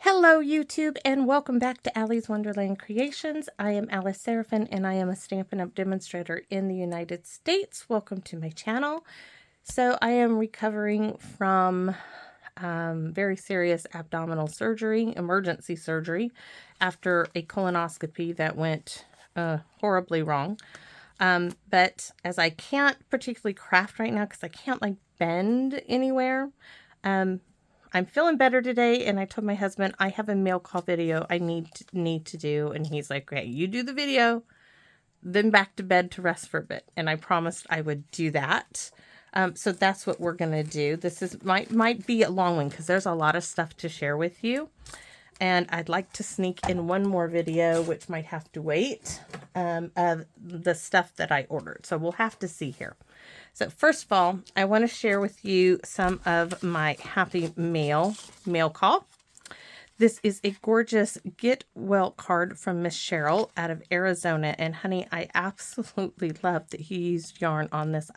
Hello YouTube and welcome back to Allie's Wonderland Creations. I am Alice Seraphin and I am a Stampin' Up! Demonstrator in the United States. Welcome to my channel. So I am recovering from very serious abdominal surgery, emergency surgery, after a colonoscopy that went horribly wrong. But as I can't particularly craft right now because I can't like bend anywhere, I'm feeling better today, and I told my husband I have a mail call video I need to do, and he's like, "Great, you do the video, then back to bed to rest for a bit." And I promised I would do that. So that's what we're gonna do. This is might be a long one because there's a lot of stuff to share with you, and I'd like to sneak in one more video, which might have to wait, of the stuff that I ordered. So we'll have to see here. So first of all, I want to share with you some of my Happy Mail call. This is a gorgeous Get Well card from Miss Cheryl out of Arizona. And honey, I absolutely love that he used yarn on this.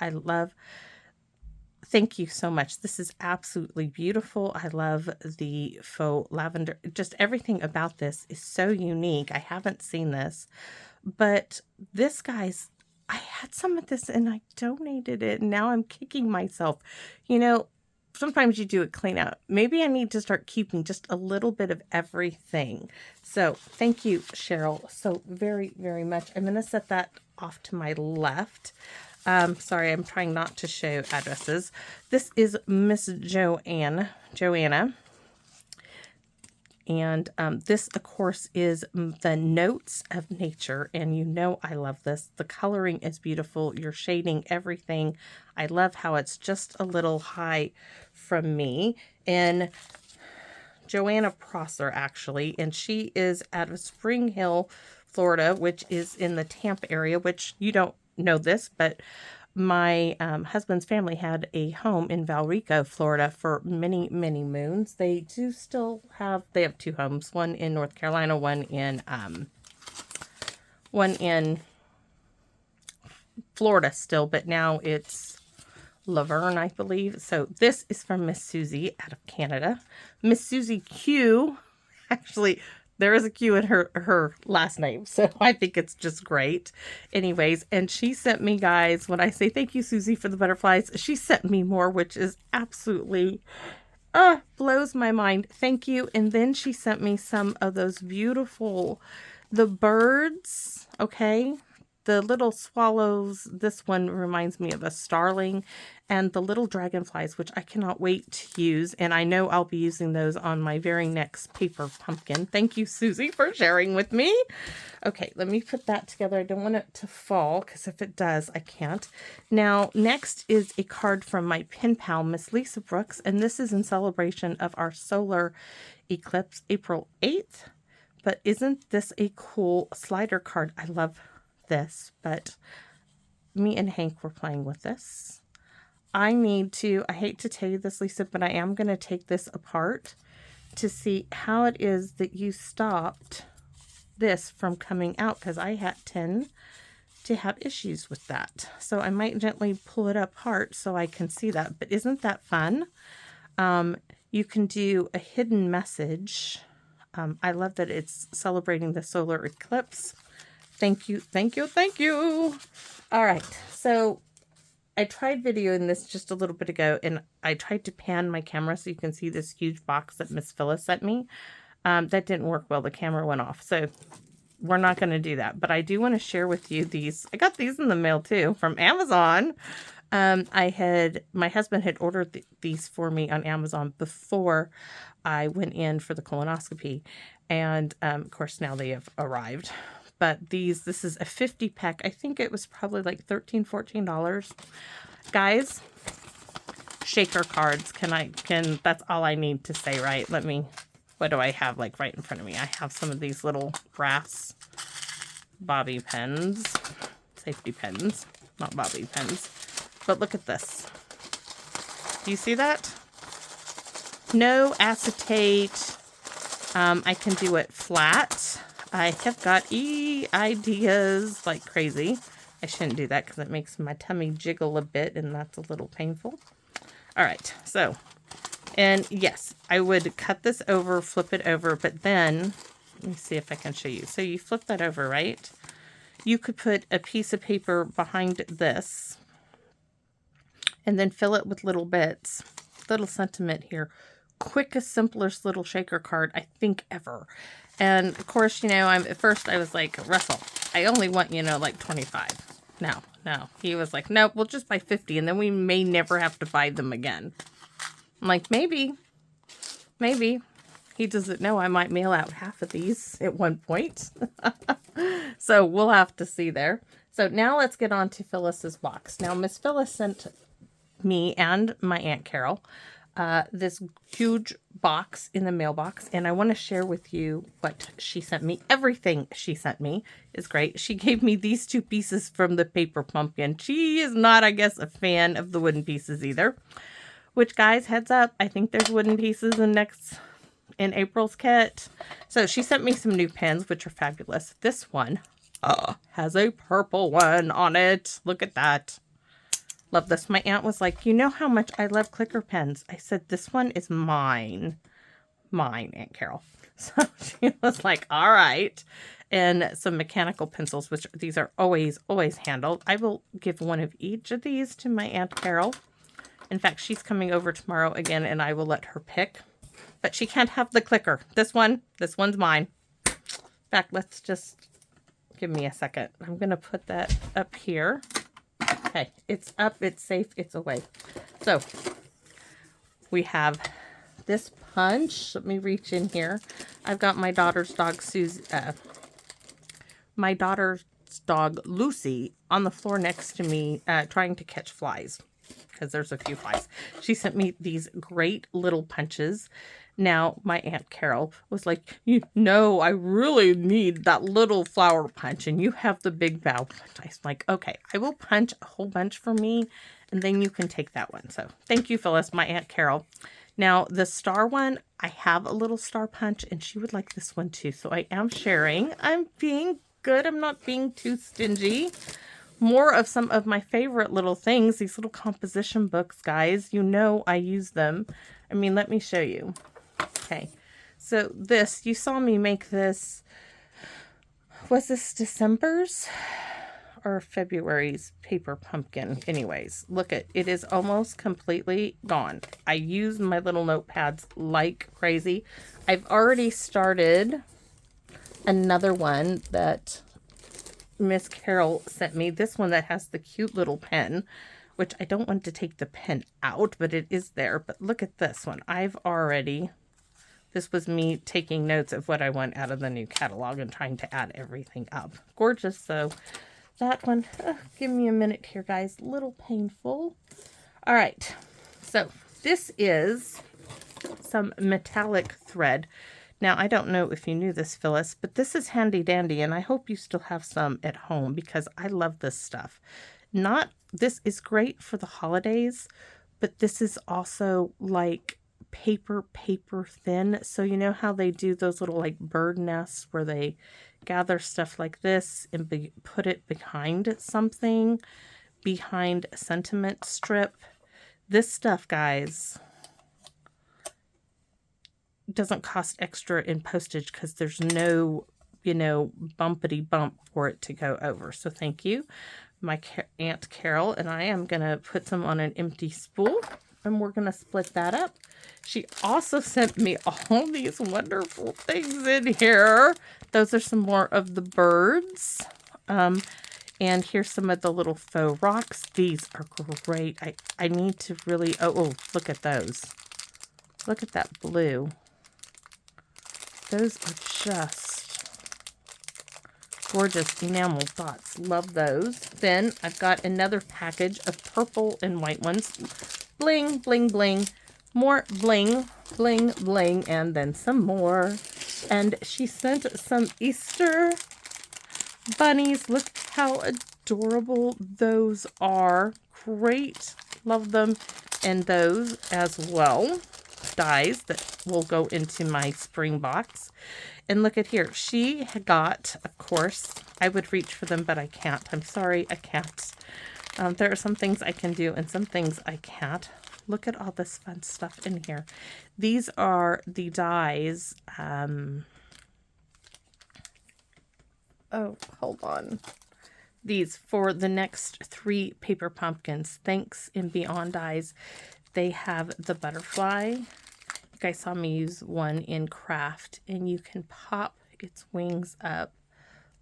Thank you so much. This is absolutely beautiful. I love the faux lavender. Just everything about this is so unique. I haven't seen this, but this, guys, I had some of this and I donated it, and now I'm kicking myself. You know, sometimes you do a clean out. Maybe I need to start keeping just a little bit of everything. So thank you, Cheryl, so very, very much. I'm going to set that off to my left. Sorry, I'm trying not to show addresses. This is Miss Joanna. And this, of course, is the Notes of Nature. And you know I love this. The coloring is beautiful. You're shading everything. I love how it's just a little high from me. And Joanna Prosser, actually. And she is out of Spring Hill, Florida, which is in the Tampa area, which you don't know this, but my husband's family had a home in Valrico, Florida for many, many moons. They do still have, they have two homes, one in North Carolina, one in Florida still, but now it's Laverne, I believe. So this is from Miss Susie out of Canada. Miss Susie Q, actually, there is a Q in her last name, so I think it's just great. Anyways, and she sent me, guys, when I say thank you, Susie, for the butterflies, she sent me more, which is absolutely, blows my mind. Thank you. And then she sent me some of those beautiful, the birds, okay? The little swallows, this one reminds me of a starling, and the little dragonflies, which I cannot wait to use. And I know I'll be using those on my very next paper pumpkin. Thank you, Susie, for sharing with me. Okay, let me put that together. I don't want it to fall, because if it does, I can't. Now, next is a card from my pen pal, Miss Lisa Brooks, and this is in celebration of our solar eclipse, April 8th. But isn't this a cool slider card? I love this, but me and Hank were playing with this. I hate to tell you this, Lisa, but I am going to take this apart to see how it is that you stopped this from coming out, because I tend to have issues with that. So I might gently pull it apart so I can see that. But isn't that fun? You can do a hidden message. I love that it's celebrating the solar eclipse. Thank you, thank you, thank you. All right, so I tried videoing this just a little bit ago, and I tried to pan my camera so you can see this huge box that Miss Phyllis sent me. That didn't work well. The camera went off, so we're not going to do that. But I do want to share with you these. I got these in the mail, too, from Amazon. My husband had ordered these for me on Amazon before I went in for the colonoscopy. And, of course, now they have arrived. But this is a 50 pack. I think it was probably like $13, $14. Guys, shaker cards. That's all I need to say, right? What do I have like right in front of me? I have some of these little brass bobby pins, safety pins, not bobby pins. But look at this. Do you see that? No acetate. I can do it flat. I have got ideas like crazy. I shouldn't do that because it makes my tummy jiggle a bit, and that's a little painful. All right, so And yes, I would cut this over, flip it over, but then, let me see if I can show you. So you flip that over, right? You could put a piece of paper behind this and then fill it with little bits. Little sentiment here. Quickest, simplest little shaker card I think ever. And of course, you know, at first I was like, Russell, I only want, you know, like 25. No. He was like, nope, we'll just buy 50 and then we may never have to buy them again. I'm like, maybe. He doesn't know I might mail out half of these at one point. So we'll have to see there. So now let's get on to Phyllis's box. Now, Miss Phyllis sent me and my Aunt Carol this huge box in the mailbox, and I want to share with you what she sent me. Everything she sent me is great. She gave me these 2 pieces from the paper pumpkin. She is not, I guess, a fan of the wooden pieces either, which, guys, heads up, I think there's wooden pieces in April's kit. So she sent me some new pens, which are fabulous. This one has a purple one on it. Look at that. Love this. My aunt was like, you know how much I love clicker pens. I said, this one is mine. Mine, Aunt Carol. So she was like, all right. And some mechanical pencils, which these are always handled. I will give one of each of these to my Aunt Carol. In fact, she's coming over tomorrow again, and I will let her pick. But she can't have the clicker. This one's mine. In fact, let's just give me a second. I'm going to put that up here. Okay, it's up, it's safe, it's away. So, we have this punch. Let me reach in here. I've got my daughter's dog, Lucy, on the floor next to me, trying to catch flies, because there's a few flies. She sent me these great little punches. Now, my Aunt Carol was like, you know, I really need that little flower punch, and you have the big bow punch. I was like, okay, I will punch a whole bunch for me, and then you can take that one. So, thank you, Phyllis, my Aunt Carol. Now, the star one, I have a little star punch, and she would like this one too. So, I am sharing. I'm being good. I'm not being too stingy. More of some of my favorite little things, these little composition books, guys. You know I use them. I mean, let me show you. Okay, so this, you saw me make this, was this December's or February's paper pumpkin? Anyways, look at, it is almost completely gone. I use my little notepads like crazy. I've already started another one that Miss Carol sent me. This one that has the cute little pen, which I don't want to take the pen out, but it is there. But look at this one. This was me taking notes of what I want out of the new catalog and trying to add everything up. Gorgeous. So that one, give me a minute here, guys. A little painful. All right. So this is some metallic thread. Now, I don't know if you knew this, Phyllis, but this is handy dandy, and I hope you still have some at home because I love this stuff. This is great for the holidays, but this is also like paper thin. So you know how they do those little like bird nests where they gather stuff like this and put it behind something, behind a sentiment strip. This stuff, guys, doesn't cost extra in postage because there's no, you know, bumpity bump for it to go over. So thank you. My Aunt Carol and I am going to put some on an empty spool, and we're going to split that up. She also sent me all these wonderful things in here. Those are some more of the birds. And here's some of the little faux rocks. These are great. I need to really, oh, look at those. Look at that blue. Those are just gorgeous enamel dots. Love those. Then I've got another package of purple and white ones. Bling, bling, bling. More bling, bling, bling, and then some more. And she sent some Easter bunnies. Look how adorable those are. Great. Love them. And those as well. Dies that will go into my spring box. And look at here. She got, of course, I would reach for them, but I can't. I'm sorry, I can't. There are some things I can do and some things I can't. look at all this fun stuff in here. These are the dies. Oh, hold on. These for the next 3 paper pumpkins. Thanks and Beyond dies. They have the butterfly. You guys saw me use one in craft, and you can pop its wings up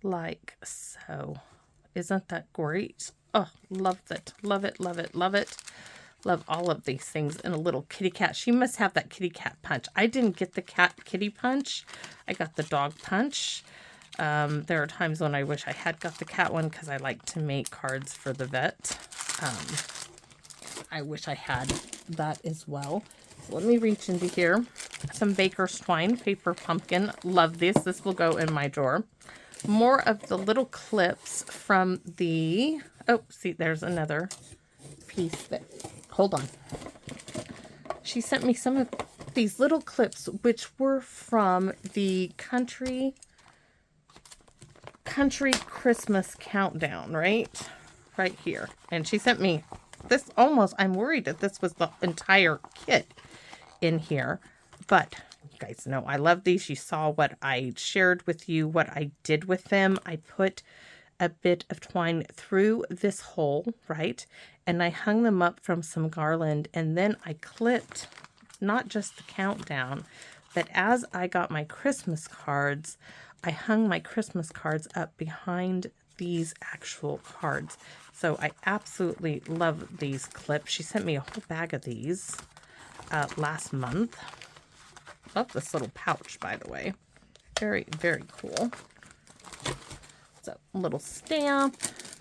like so. Isn't that great? Oh, love it, love it, love it, love it. Love all of these things. And a little kitty cat. She must have that kitty cat punch. I didn't get the kitty punch. I got the dog punch. There are times when I wish I had got the cat one because I like to make cards for the vet. I wish I had that as well. So let me reach into here. Some Baker's Twine paper pumpkin. Love this. This will go in my drawer. More of the little clips from the... Oh, see, there's another piece that... Hold on. She sent me some of these little clips, which were from the Country Christmas Countdown, right? Right here. And she sent me this almost... I'm worried that this was the entire kit in here. But... you guys know I love these. You saw what I shared with you, what I did with them. I put a bit of twine through this hole, right? And I hung them up from some garland, and then I clipped not just the countdown, but as I got my Christmas cards, I hung my Christmas cards up behind these actual cards. So I absolutely love these clips. She sent me a whole bag of these last month. Love this little pouch, by the way. Very, very cool. So, a little stamp.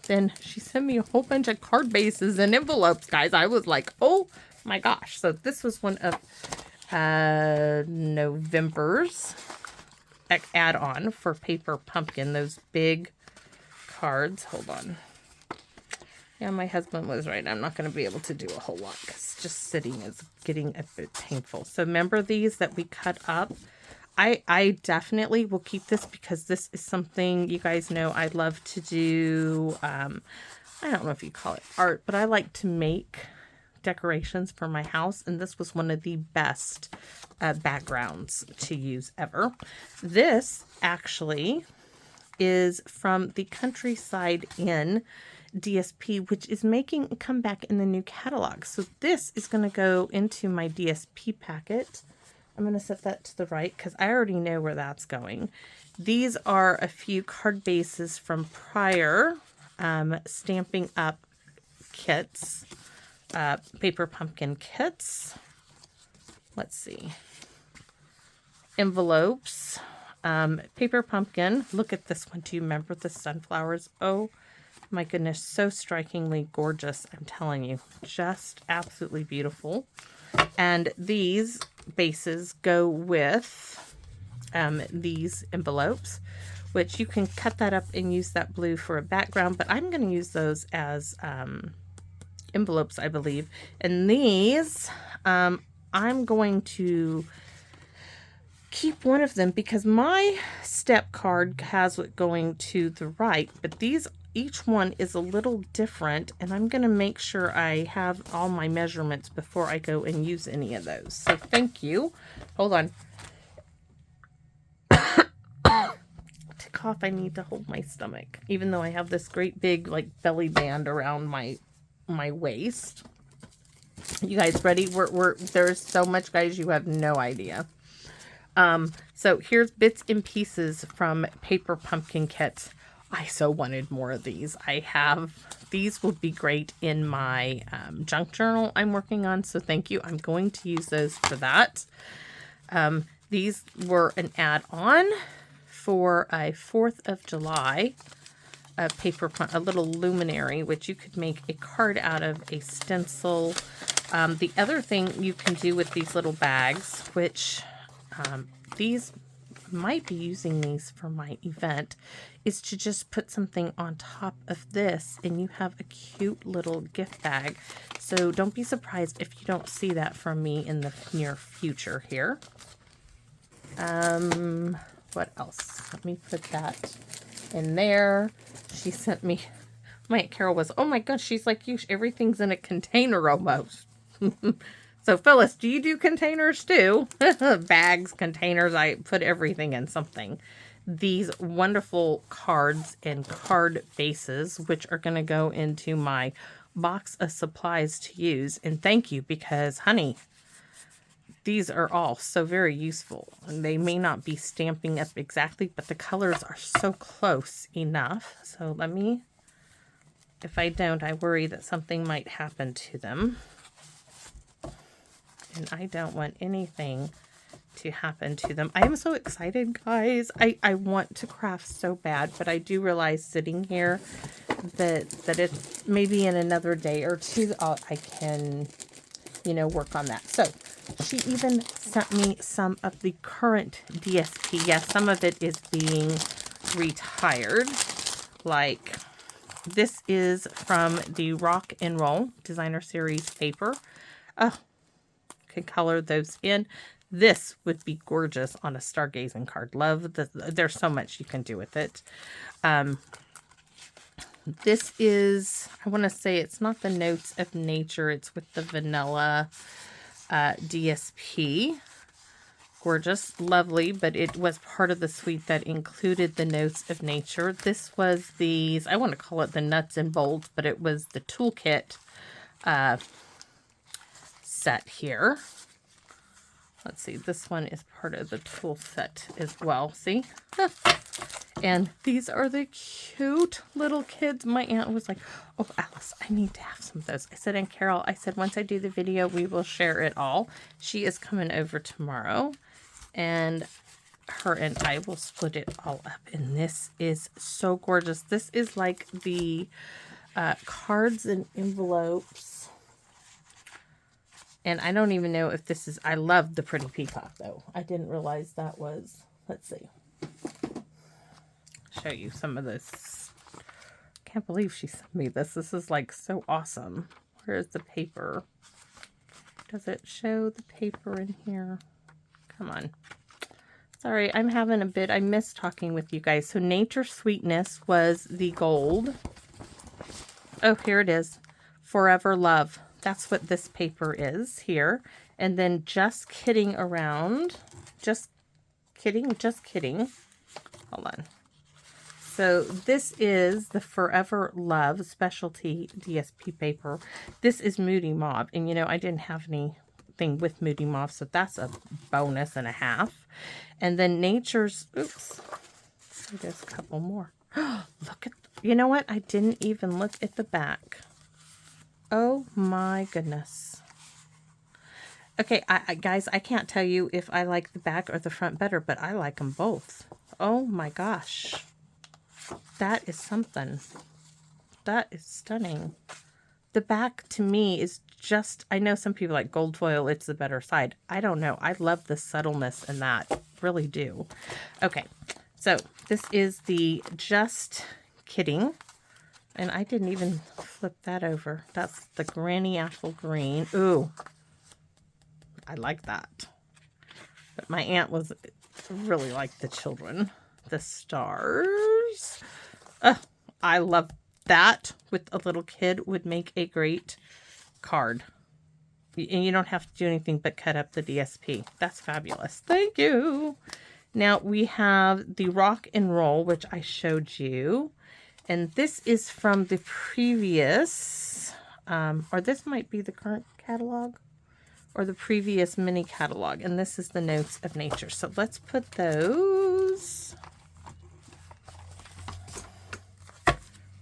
Then she sent me a whole bunch of card bases and envelopes, guys. I was like, oh my gosh. So, this was one of November's add-on for Paper Pumpkin. Those big cards. Hold on. Yeah, my husband was right. I'm not going to be able to do a whole lot because just sitting is getting a bit painful. So remember these that we cut up? I definitely will keep this because this is something you guys know I love to do. I don't know if you call it art, but I like to make decorations for my house. And this was one of the best backgrounds to use ever. This actually is from the Countryside Inn DSP, which is making a comeback in the new catalog. So this is going to go into my DSP packet. I'm going to set that to the right because I already know where that's going. These are a few card bases from prior Stampin' Up kits, paper pumpkin kits. Let's see. Envelopes, paper pumpkin. Look at this one. Do you remember the sunflowers? Oh my goodness, so strikingly gorgeous. I'm telling you, just absolutely beautiful. And these bases go with these envelopes, which you can cut that up and use that blue for a background, but I'm going to use those as envelopes, I believe. And these, I'm going to keep one of them because my step card has it going to the right, but these, each one is a little different, and I'm going to make sure I have all my measurements before I go and use any of those. So thank you. Hold on. To cough, I need to hold my stomach, even though I have this great big like belly band around my waist. You guys ready? There's so much, guys, you have no idea. So here's bits and pieces from Paper Pumpkin kits. I so wanted more of these. These will be great in my junk journal I'm working on, so thank you. I'm going to use those for that. These were an add-on for a 4th of July a little luminary, which you could make a card out of, a stencil. The other thing you can do with these little bags, which these might be using these for my event, is to just put something on top of this and you have a cute little gift bag. So don't be surprised if you don't see that from me in the near future here. What else? Let me put that in there. She sent me, my Aunt Carol was, oh my gosh, she's like you, everything's in a container almost. So Phyllis, do you do containers too? Bags, containers, I put everything in something. These wonderful cards and card bases, which are going to go into my box of supplies to use. And thank you, because honey, these are all so very useful. And they may not be stamping up exactly, but the colors are so close enough. So let me, if I don't, I worry that something might happen to them. And I don't want anything to happen to them. I am so excited, guys. I want to craft so bad, but I do realize sitting here that it's maybe in another day or two I can, you know, work on that. So she even sent me some of the current DSP. Yes, some of it is being retired. Like this is from the Rock and Roll Designer Series paper. Oh, can color those in. This would be gorgeous on a stargazing card. Love there's so much you can do with it. This is, I want to say it's not the Notes of Nature. It's with the vanilla DSP. Gorgeous, lovely, but it was part of the suite that included the Notes of Nature. This was these, I want to call it the nuts and bolts, but it was the toolkit set here. Let's see, this one is part of the tool set as well. See? And these are the cute little kids. My aunt was like, oh, Alice, I need to have some of those. I said, and Carol, I said, once I do the video, we will share it all. She is coming over tomorrow, and her and I will split it all up. And this is so gorgeous. This is like the cards and envelopes. And I don't even know if this is, I love the pretty peacock though. I didn't realize that was, let's see. Show you some of this. Can't believe she sent me this. This is like so awesome. Where is the paper? Does it show the paper in here? Come on. Sorry, I'm having a bit, I miss talking with you guys. So Nature Sweetness was the gold. Oh, here it is. Forever Love. That's what this paper is here. And then Just Kidding Around. Just kidding. Hold on. So this is the Forever Love specialty DSP paper. This is Moody Mauve. And you know, I didn't have anything with Moody Mauve, so that's a bonus and a half. And then Nature's, oops. So there's a couple more. Look at, you know what? I didn't even look at the back. Oh my goodness. Okay, guys, I can't tell you if I like the back or the front better, but I like them both. Oh my gosh. That is something. That is stunning. The back to me is just, I know some people like gold foil, it's the better side. I don't know. I love the subtleness in that. Really do. Okay, so this is the Just Kidding. And I didn't even flip that over. That's the Granny Apple Green. Ooh, I like that. But my aunt was really like the children. The stars. Oh, I love that. With a little kid would make a great card. And you don't have to do anything but cut up the DSP. That's fabulous. Thank you. Now we have the Rock and Roll, which I showed you. And this is from the previous, or this might be the current catalog, or the previous mini catalog. And this is the Notes of Nature. So let's put those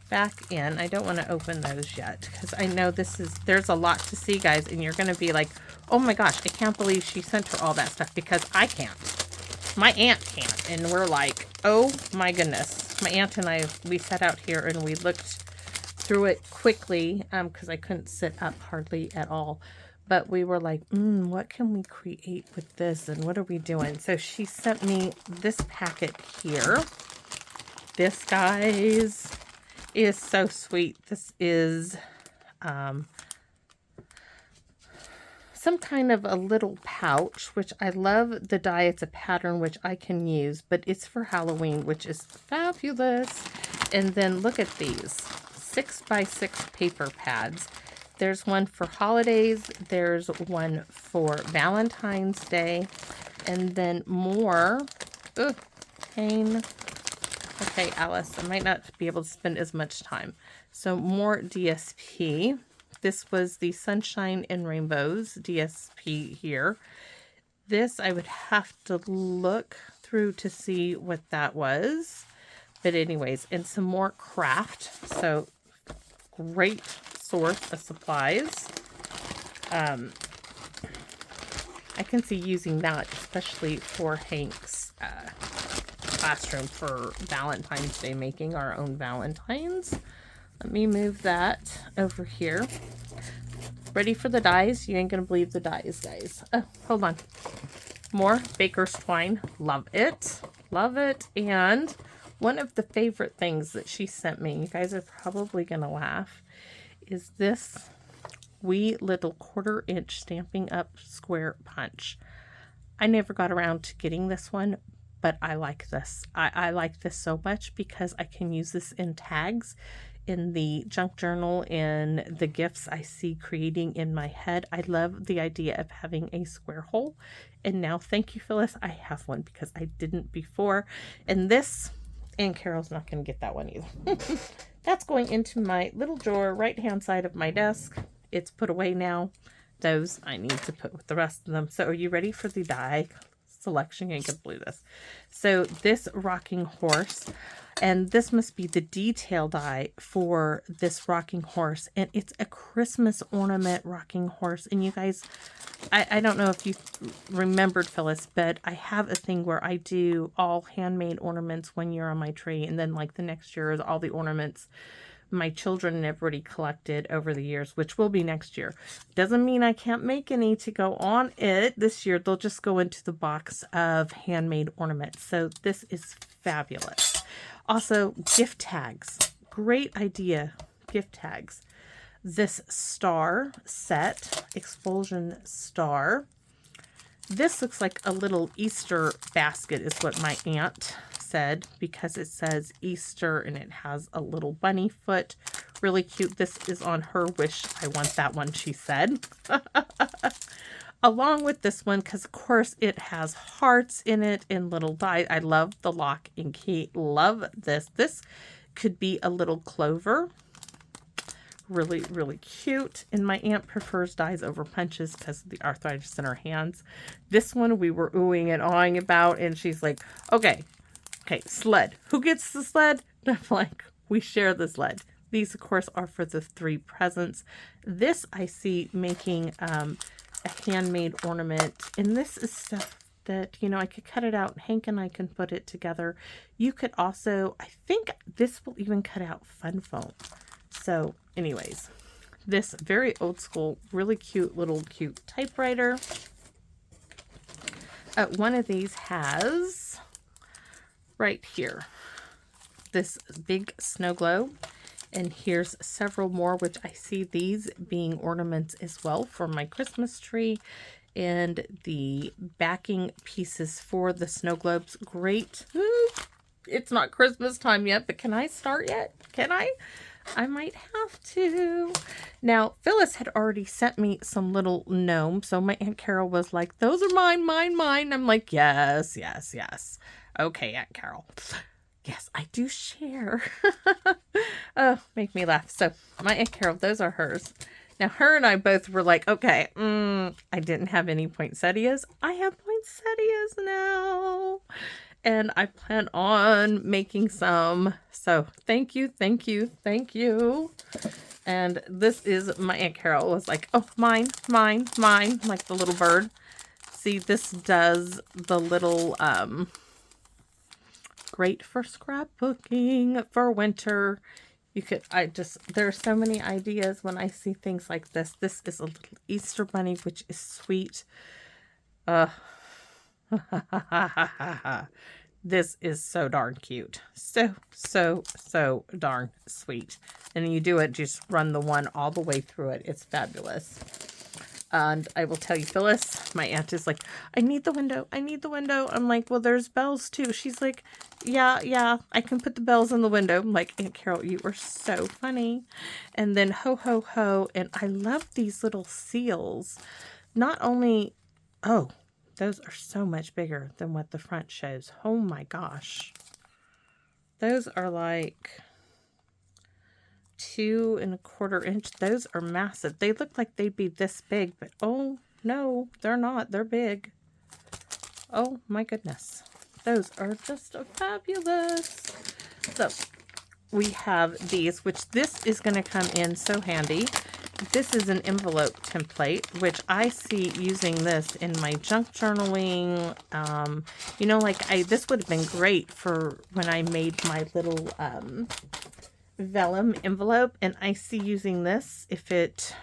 back in. I don't want to open those yet, because I know there's a lot to see, guys. And you're going to be like, oh my gosh, I can't believe she sent her all that stuff, because I can't. My aunt can't. And we're like, oh my goodness. My aunt and I, we sat out here and we looked through it quickly because I couldn't sit up hardly at all. But we were like, what can we create with this? And what are we doing? So she sent me this packet here. This, guys, is so sweet. This is some kind of a little pouch, which I love the die. It's a pattern which I can use, but it's for Halloween, which is fabulous. And then look at these 6x6 paper pads. There's one for holidays. There's one for Valentine's Day. And then more. Ugh, pain. Okay, Alice, I might not be able to spend as much time. So more DSP. This was the Sunshine and Rainbows DSP here. This I would have to look through to see what that was. But anyways, and some more craft. So great source of supplies. I can see using that, especially for Hank's classroom for Valentine's Day, making our own Valentines. Let me move that over here. Ready for the dies? You ain't gonna believe the dies, guys. Oh, hold on. More Baker's Twine. Love it. Love it. And one of the favorite things that she sent me, you guys are probably gonna laugh, is this wee little 1/4 inch Stampin' Up square punch. I never got around to getting this one, but I like this. I like this so much because I can use this in tags, in the junk journal, in the gifts I see creating in my head. I love the idea of having a square hole. And now, thank you, Phyllis, I have one because I didn't before. And this, and Carol's not going to get that one either. That's going into my little drawer right-hand side of my desk. It's put away now. Those I need to put with the rest of them. So are you ready for the die selection? You ain't gonna believe this. So this rocking horse, and this must be the detail die for this rocking horse, and it's a Christmas ornament rocking horse. And you guys, I don't know if you remembered, Phyllis, but I have a thing where I do all handmade ornaments one year on my tree, and then like the next year is all the ornaments my children and everybody collected over the years, which will be next year. Doesn't mean I can't make any to go on it this year. They'll just go into the box of handmade ornaments. So this is fabulous. Also, gift tags. Great idea. Gift tags. This star set, Expulsion Star. This looks like a little Easter basket is what my aunt said, because it says Easter and it has a little bunny foot. Really cute. This is on her wish. I want that one, she said. Along with this one, because of course it has hearts in it and little dies. I love the lock and key. Love this. This could be a little clover. Really, really cute. And my aunt prefers dies over punches because of the arthritis in her hands. This one we were oohing and awing about, and she's like, okay, sled. Who gets the sled? And I'm like, we share the sled. These, of course, are for the 3 presents. This I see making a handmade ornament. And this is stuff that, you know, I could cut it out. Hank and I can put it together. You could also, I think this will even cut out fun foam. So anyways, this very old school, really cute little cute typewriter. One of these has right here this big snow globe, and here's several more, which I see these being ornaments as well for my Christmas tree, and the backing pieces for the snow globes. Great. It's not Christmas time yet, but can I start yet? Can I? I might have to. Now, Phyllis had already sent me some little gnomes. So my Aunt Carol was like, those are mine, mine, mine. I'm like, yes, yes, yes. Okay, Aunt Carol. Yes, I do share. Oh, make me laugh. So my Aunt Carol, those are hers. Now, her and I both were like, okay, I didn't have any poinsettias. I have poinsettias now. And I plan on making some. So thank you, thank you, thank you. And this is my Aunt Carol was like, oh, mine, mine, mine, like the little bird. See, this does the little, great for scrapbooking for winter. You could, there are so many ideas when I see things like this. This is a little Easter bunny, which is sweet. This is so darn cute. So darn sweet. And you do it, just run the one all the way through it. It's fabulous. And I will tell you, Phyllis, my aunt is like, I need the window. I need the window. I'm like, well, there's bells too. She's like, yeah, I can put the bells in the window. I'm like, Aunt Carol, you are so funny. And then ho, ho, ho. And I love these little seals. Not only, oh, those are so much bigger than what the front shows. Oh my gosh. Those are like 2 1/4 inch. Those are massive. They look like they'd be this big, but oh no, they're not. They're big. Oh my goodness. Those are just fabulous. So we have these, which this is going to come in so handy. This is an envelope template, which I see using this in my junk journaling. You know, like this would have been great for when I made my little vellum envelope, and I see using this if it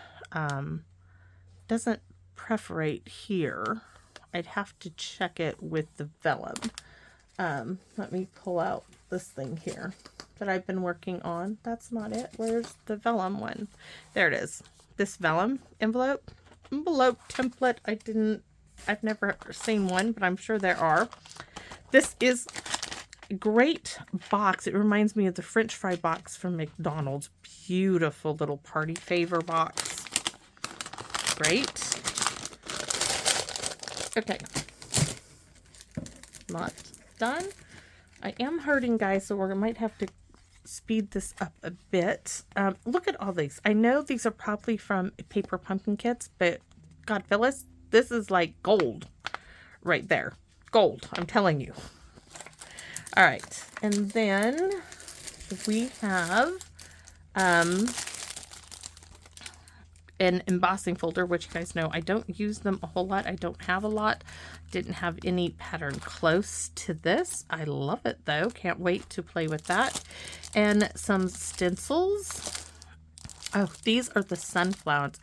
doesn't perforate here. I'd have to check it with the vellum. Let me pull out this thing here that I've been working on. That's not it. Where's the vellum one? There it is. This vellum envelope template. I've never seen one, but I'm sure there are. This is a great box. It reminds me of the French fry box from McDonald's. Beautiful little party favor box. Great. Okay. Not done. I am hurting, guys, so we might have to speed this up a bit. Look at all these. I know these are probably from Paper Pumpkin Kits, but God, Phyllis, this is like gold right there. Gold, I'm telling you. All right, and then we have an embossing folder, which you guys know I don't use them a whole lot. I don't have a lot. Didn't have any pattern close to this. I love it though. Can't wait to play with that. And some stencils. Oh, these are the Sunflowers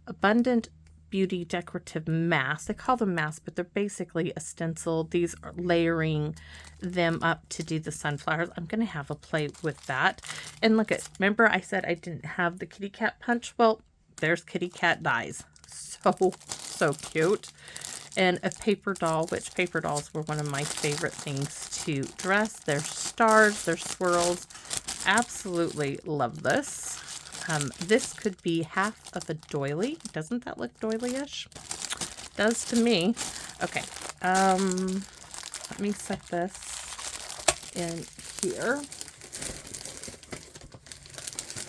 Abundant Beauty Decorative Masks. They call them masks, but they're basically a stencil. These are layering them up to do the sunflowers. I'm going to have a play with that. And look at, remember I said I didn't have the kitty cat punch? Well, there's kitty cat dies. So cute. And a paper doll, which paper dolls were one of my favorite things to dress. There's stars, there's swirls. Absolutely love this. This could be half of a doily. Doesn't that look doily-ish? Does to me. Okay. Let me set this in here.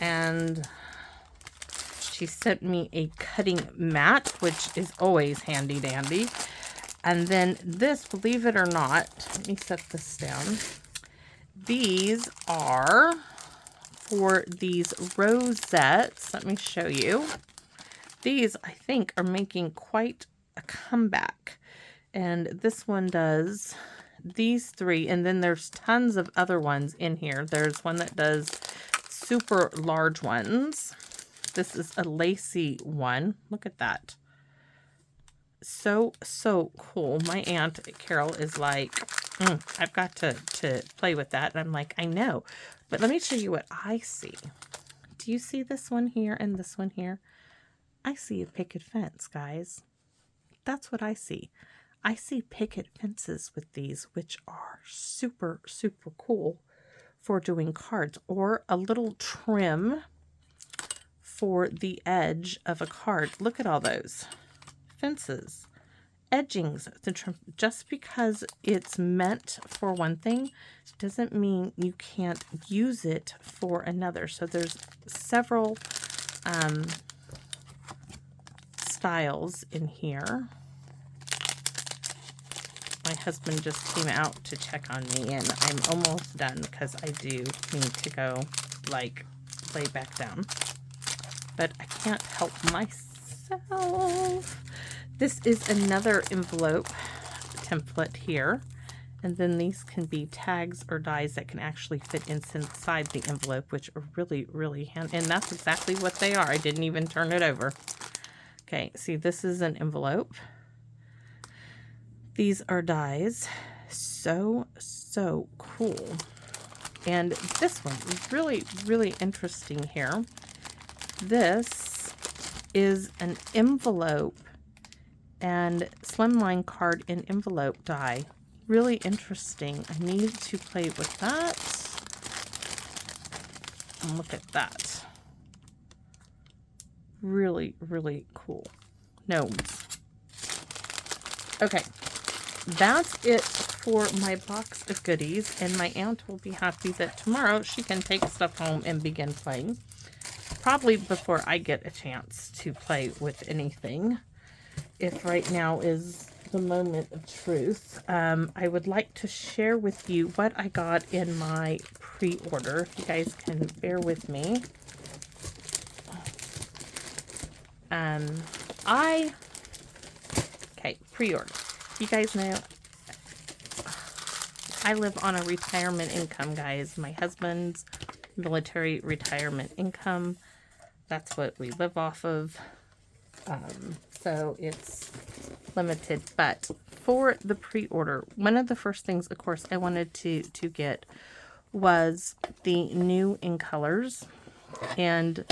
And she sent me a cutting mat, which is always handy dandy. And then this, believe it or not, let me set this down. These are for these rosettes. Let me show you. These, I think, are making quite a comeback. And this one does these three. And then there's tons of other ones in here. There's one that does super large ones. This is a lacy one. Look at that. So cool. My Aunt Carol is like, I've got to play with that. And I'm like, I know. But let me show you what I see. Do you see this one here and this one here? I see a picket fence, guys. That's what I see. I see picket fences with these, which are super cool for doing cards, or a little trim for the edge of a card. Look at all those fences, edgings. Just because it's meant for one thing doesn't mean you can't use it for another. So there's several styles in here. My husband just came out to check on me, and I'm almost done because I do need to go like lay back down. But I can't help myself. This is another envelope template here. And then these can be tags or dies that can actually fit inside the envelope, which are really handy. And that's exactly what they are. I didn't even turn it over. Okay, see, this is an envelope. These are dies. So cool. And this one is really interesting here. This is an envelope and slimline card in envelope die. Really interesting. I need to play with that. And look at that. Really, really cool. Gnomes. Okay. That's it for my box of goodies, and my aunt will be happy that tomorrow she can take stuff home and begin playing. Probably before I get a chance to play with anything, if right now is the moment of truth. I would like to share with you what I got in my pre-order. If you guys can bear with me. Okay, pre-order. You guys know I live on a retirement income, guys. My husband's military retirement income. That's what we live off of. So it's limited. But for the pre-order, one of the first things, of course, I wanted to get was the new in colors. And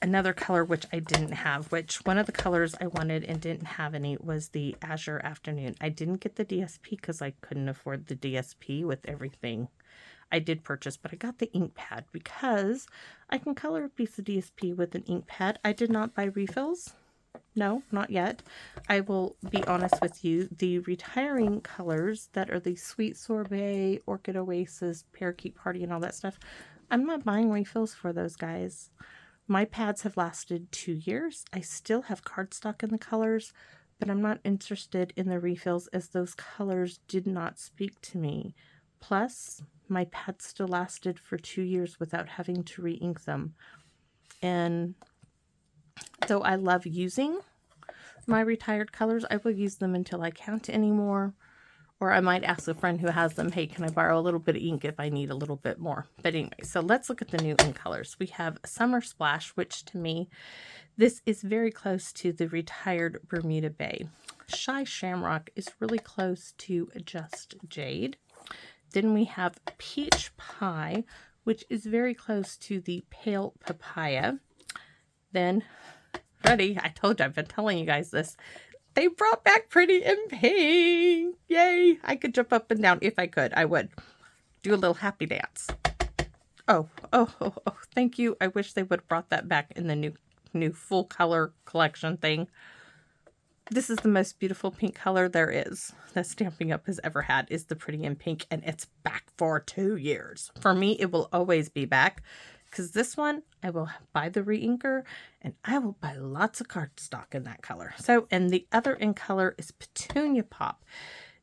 another color which I didn't have, which one of the colors I wanted and didn't have any was the Azure Afternoon. I didn't get the DSP because I couldn't afford the DSP with everything I did purchase, but I got the ink pad because I can color a piece of DSP with an ink pad. I did not buy refills. No, not yet. I will be honest with you. The retiring colors that are the Sweet Sorbet, Orchid Oasis, Parakeet Party, and all that stuff, I'm not buying refills for those, guys. My pads have lasted 2 years. I still have cardstock in the colors, but I'm not interested in the refills as those colors did not speak to me. Plus, my pads still lasted for 2 years without having to re-ink them. And though I love using my retired colors, I will use them until I can't anymore. Or I might ask a friend who has them, hey, can I borrow a little bit of ink if I need a little bit more? But anyway, so let's look at the new in colors. We have Summer Splash, which to me, this is very close to the retired Bermuda Bay. Shy Shamrock is really close to Just Jade. Then we have Peach Pie, which is very close to the Pale Papaya. Then, ready, I told you, I've been telling you guys this. They brought back Pretty in Pink. Yay. I could jump up and down. If I could, I would. Do a little happy dance. Oh, thank you. I wish they would have brought that back in the new full color collection thing. This is the most beautiful pink color there is that Stampin' Up! Has ever had, is the Pretty in Pink, and it's back for 2 years. For me, it will always be back, because this one, I will buy the re-inker, and I will buy lots of cardstock in that color. So, and the other in color is Petunia Pop.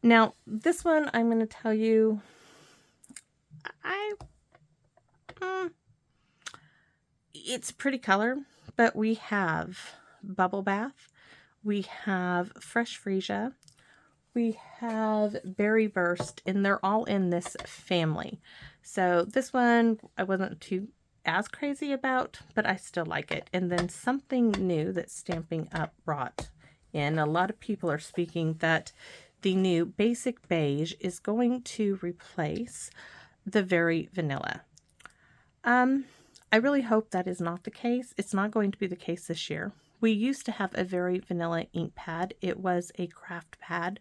Now, this one, I'm going to tell you, it's a pretty color, but we have Bubble Bath. We have Fresh Freesia, we have Berry Burst, and they're all in this family. So this one I wasn't too as crazy about, but I still like it. And then something new that Stampin' Up! Brought in, a lot of people are speaking that the new Basic Beige is going to replace the Very Vanilla. I really hope that is not the case. It's not going to be the case this year. We used to have a Very Vanilla ink pad. It was a craft pad.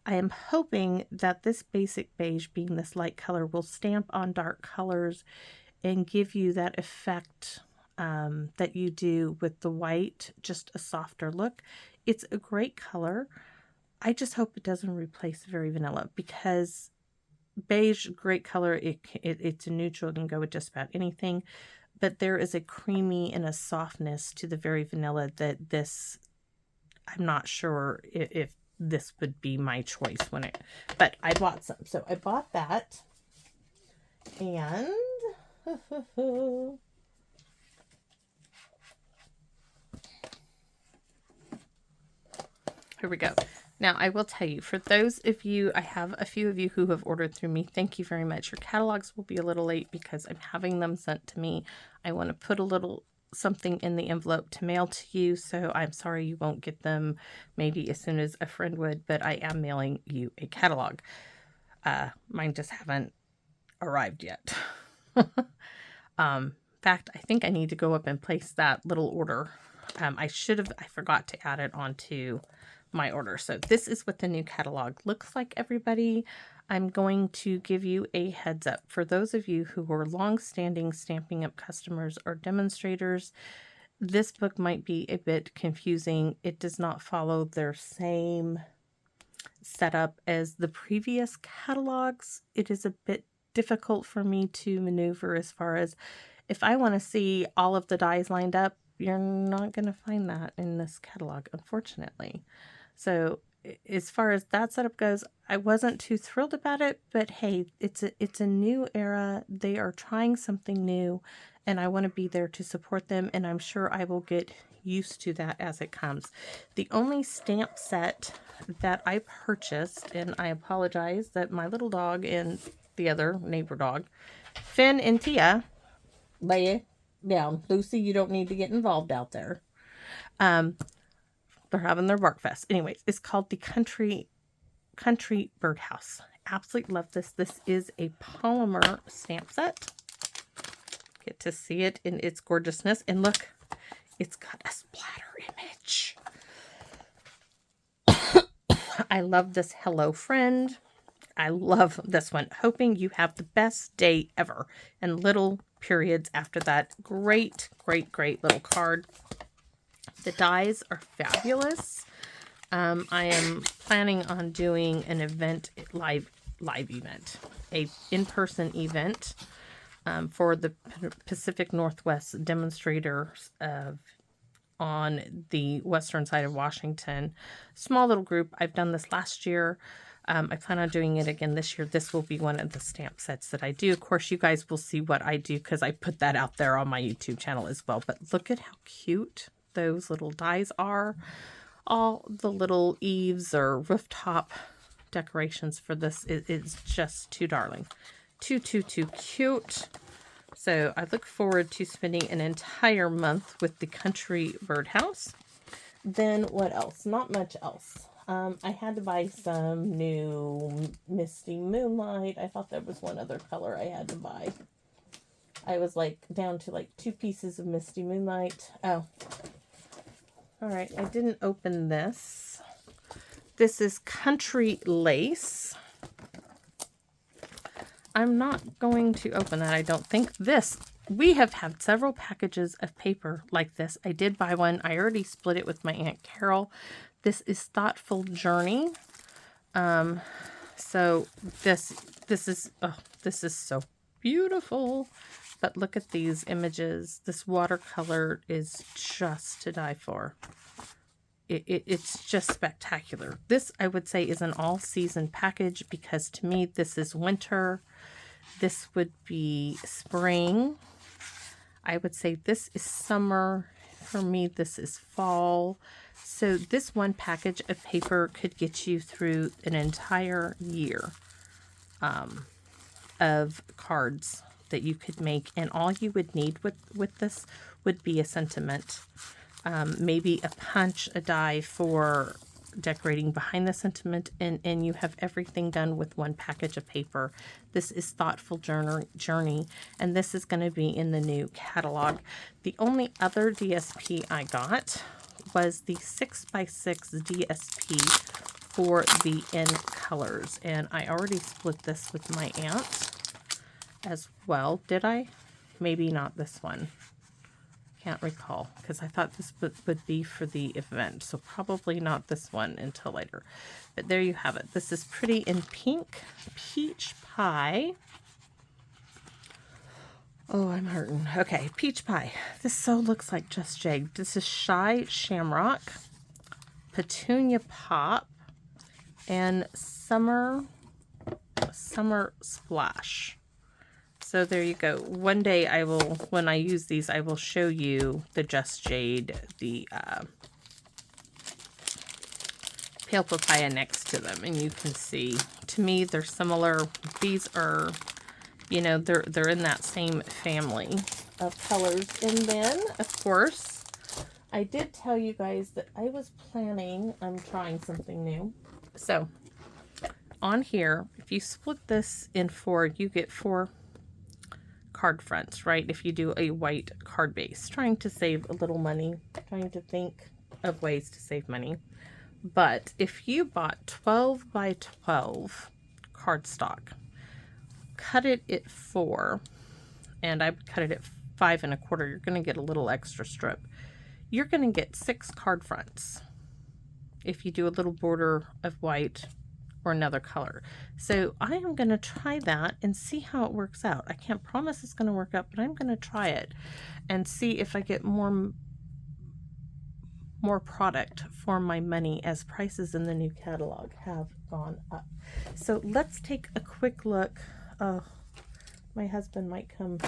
I am hoping that this Basic Beige, being this light color, will stamp on dark colors and give you that effect that you do with the white, just a softer look. It's a great color. I just hope it doesn't replace Very Vanilla, because beige, great color. It's a neutral, it can go with just about anything. But there is a creamy and a softness to the Very Vanilla that this, I'm not sure if this would be my choice but I bought some. So I bought that. And here we go. Now, I will tell you, for those of you, I have a few of you who have ordered through me. Thank you very much. Your catalogs will be a little late because I'm having them sent to me. I want to put a little something in the envelope to mail to you, so I'm sorry you won't get them maybe as soon as a friend would, but I am mailing you a catalog. Mine just haven't arrived yet. fact, I think I need to go up and place that little order. I forgot to add it onto my order. So this is what the new catalog looks like, everybody. I'm going to give you a heads up. For those of you who are long-standing Stampin' Up! Customers or demonstrators, this book might be a bit confusing. It does not follow their same setup as the previous catalogs. It is a bit difficult for me to maneuver as far as if I want to see all of the dies lined up. You're not going to find that in this catalog, unfortunately. So as far as that setup goes, I wasn't too thrilled about it, but hey, it's a new era. They are trying something new, and I want to be there to support them, and I'm sure I will get used to that as it comes. The only stamp set that I purchased, and I apologize that my little dog and the other neighbor dog, Finn and Tia, lay it down. Lucy, you don't need to get involved out there. They're having their bark fest. Anyways, it's called the Country Birdhouse. Absolutely love this. This is a polymer stamp set. Get to see it in its gorgeousness. And look, it's got a splatter image. I love this Hello Friend. I love this one. Hoping you have the best day ever. And little periods after that. Great, great, great little card. The dies are fabulous. I am planning on doing an event, live event, a in-person event for the Pacific Northwest demonstrators on the western side of Washington. Small little group. I've done this last year. I plan on doing it again this year. This will be one of the stamp sets that I do. Of course, you guys will see what I do because I put that out there on my YouTube channel as well. But look at how cute those little dies are. All the little eaves or rooftop decorations for this is just too darling. Too cute. So I look forward to spending an entire month with the Country Birdhouse. Then what else? Not much else. I had to buy some new Misty Moonlight. I thought there was one other color I had to buy. I was like down to like 2 pieces of Misty Moonlight. Oh. All right, I didn't open this. This is Country Lace. I'm not going to open that, I don't think. This, we have had several packages of paper like this. I did buy one. I already split it with my Aunt Carol. This is Thoughtful Journey. So this is so beautiful. But look at these images. This watercolor is just to die for. It's just spectacular. This, I would say, is an all-season package because to me, this is winter. This would be spring. I would say this is summer. For me, this is fall. So this one package of paper could get you through an entire year of cards that you could make, and all you would need with this would be a sentiment, maybe a punch, a die for decorating behind the sentiment, and you have everything done with one package of paper. This is Thoughtful Journey, and this is going to be in the new catalog. The only other DSP I got was the 6x6 DSP for the end colors, and I already split this with my aunt as well. Did I? Maybe not this one. Can't recall because I thought this would be for the event, so probably not this one until later. But there you have it. This is Pretty in Pink Peach Pie. Oh, I'm hurting. Okay, Peach Pie. This so looks like Just Jade. This is Shy Shamrock, Petunia Pop, and Summer Splash. So there you go. One day I will, when I use these, I will show you the Just Jade, the Pale Papaya next to them, and you can see. To me, they're similar. These are, you know, they're in that same family of colors. And then, of course, I did tell you guys that I was planning on trying something new. So on here, if you split this in 4, you get 4 card fronts, right? If you do a white card base, trying to save a little money, trying to think of ways to save money. But if you bought 12 by 12 cardstock, cut it at 4, and I would cut it at 5 1/4, you're going to get a little extra strip. You're going to get 6 card fronts if you do a little border of white or another color. So I am going to try that and see how it works out. I can't promise it's going to work out, but I'm going to try it and see if I get more product for my money as prices in the new catalog have gone up. So let's take a quick look. My husband might come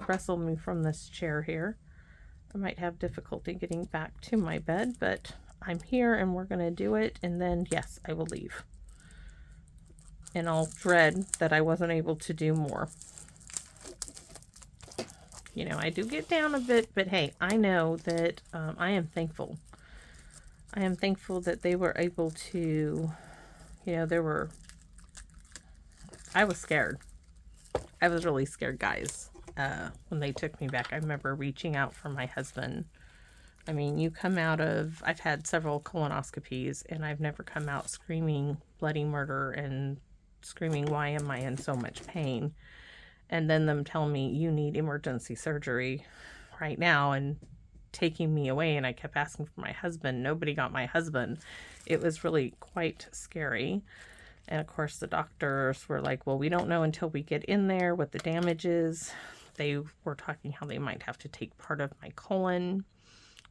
wrestle me from this chair here. I might have difficulty getting back to my bed, but I'm here and we're going to do it, and then yes, I will leave. And I'll dread that I wasn't able to do more. You know, I do get down a bit, but hey, I know that I am thankful. I am thankful that they were able to, you know, I was scared. I was really scared, guys, when they took me back. I remember reaching out for my husband. I mean, you come out of, I've had several colonoscopies, and I've never come out screaming bloody murder and screaming, why am I in so much pain? And then them tell me you need emergency surgery right now and taking me away. And I kept asking for my husband. Nobody got my husband. It was really quite scary. And of course, the doctors were like, well, we don't know until we get in there what the damage is. They were talking how they might have to take part of my colon,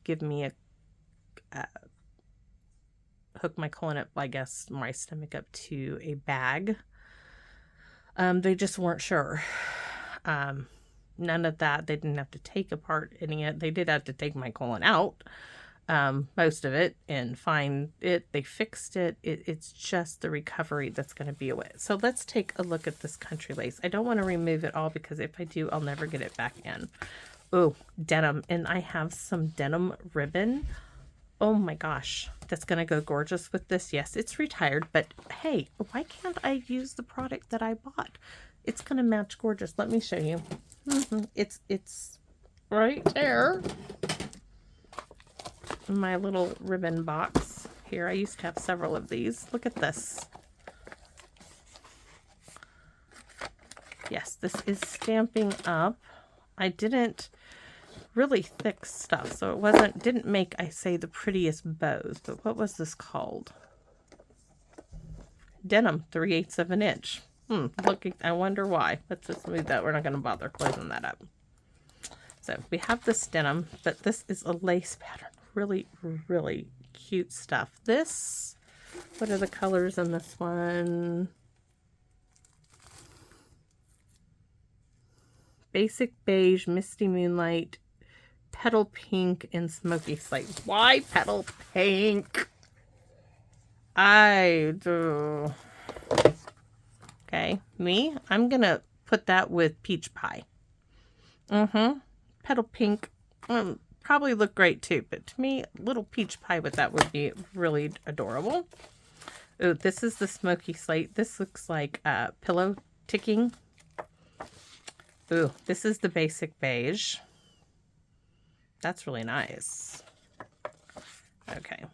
give me hook my colon up, I guess, my stomach up to a bag. They just weren't sure. None of that. They didn't have to take apart any of it. They did have to take my colon out, most of it, and find it. They fixed it. It's just the recovery that's going to be away. So let's take a look at this country lace. I don't want to remove it all because if I do, I'll never get it back in. Oh, denim. And I have some denim ribbon. Oh my gosh, that's going to go gorgeous with this. Yes, it's retired, but hey, why can't I use the product that I bought? It's going to match gorgeous. Let me show you. It's right there in my little ribbon box here. I used to have several of these. Look at this. Yes, this is Stampin' Up. I didn't really thick stuff, so it didn't make, I say, the prettiest bows, but what was this called? Denim 3/8 of an inch. Looking, I wonder why. Let's just move that. We're not going to bother closing that up. So we have this denim, but this is a lace pattern. Really, really cute stuff. This, what are the colors in this one? Basic beige, misty moonlight, petal pink, and smoky slate. Why petal pink? I do. Okay, I'm gonna put that with peach pie. Petal pink probably look great too, but to me, little peach pie with that would be really adorable. Oh, this is the smoky slate. This looks like pillow ticking. Ooh, this is the basic beige. That's really nice. Okay.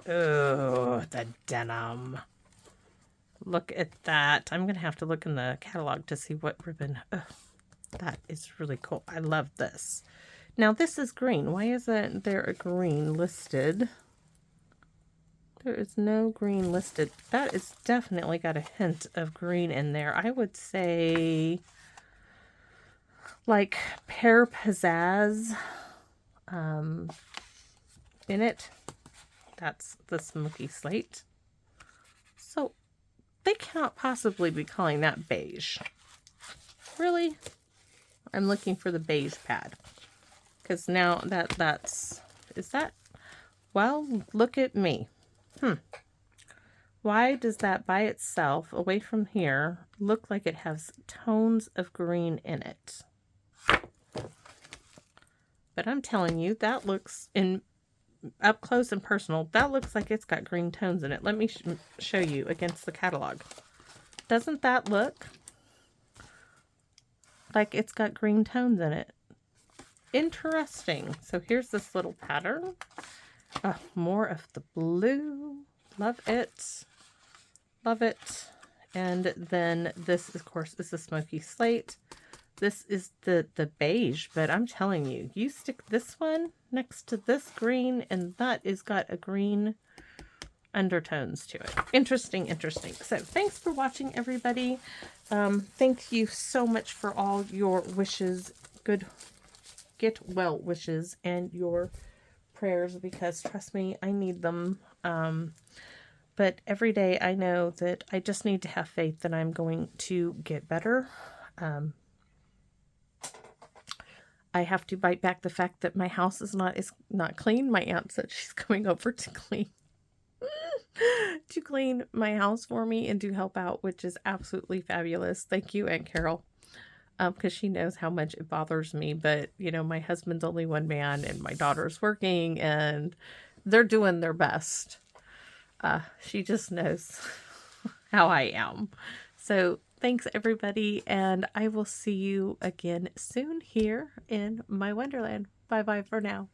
Oh, the denim. Look at that. I'm going to have to look in the catalog to see what ribbon. Oh, that is really cool. I love this. Now, this is green. Why isn't there a green listed? There is no green listed. That is definitely got a hint of green in there. I would say like Pear Pizzazz in it. That's the smoky slate. So they cannot possibly be calling that beige. Really? I'm looking for the beige pad. Because now is that, well, look at me. Why does that by itself, away from here, look like it has tones of green in it? But I'm telling you, that looks, up close and personal, that looks like it's got green tones in it. Let me show you against the catalog. Doesn't that look like it's got green tones in it. Interesting. So here's this little pattern. More of the blue. Love it. Love it. And then this, of course, is the smoky slate. This is the beige, but I'm telling you, you stick this one next to this green, and that is got a green undertones to it. Interesting, interesting. So thanks for watching, everybody. Thank you so much for all your wishes, good get well wishes, and your prayers, because trust me, I need them. But every day I know that I just need to have faith that I'm going to get better. I have to bite back the fact that my house is not clean. My aunt said she's coming over to clean my house for me and to help out, which is absolutely fabulous. Thank you, Aunt Carol, because she knows how much it bothers me. But you know, my husband's only one man, and my daughter's working, and they're doing their best. She just knows how I am. So thanks, everybody, and I will see you again soon here in my Wonderland. Bye bye for now.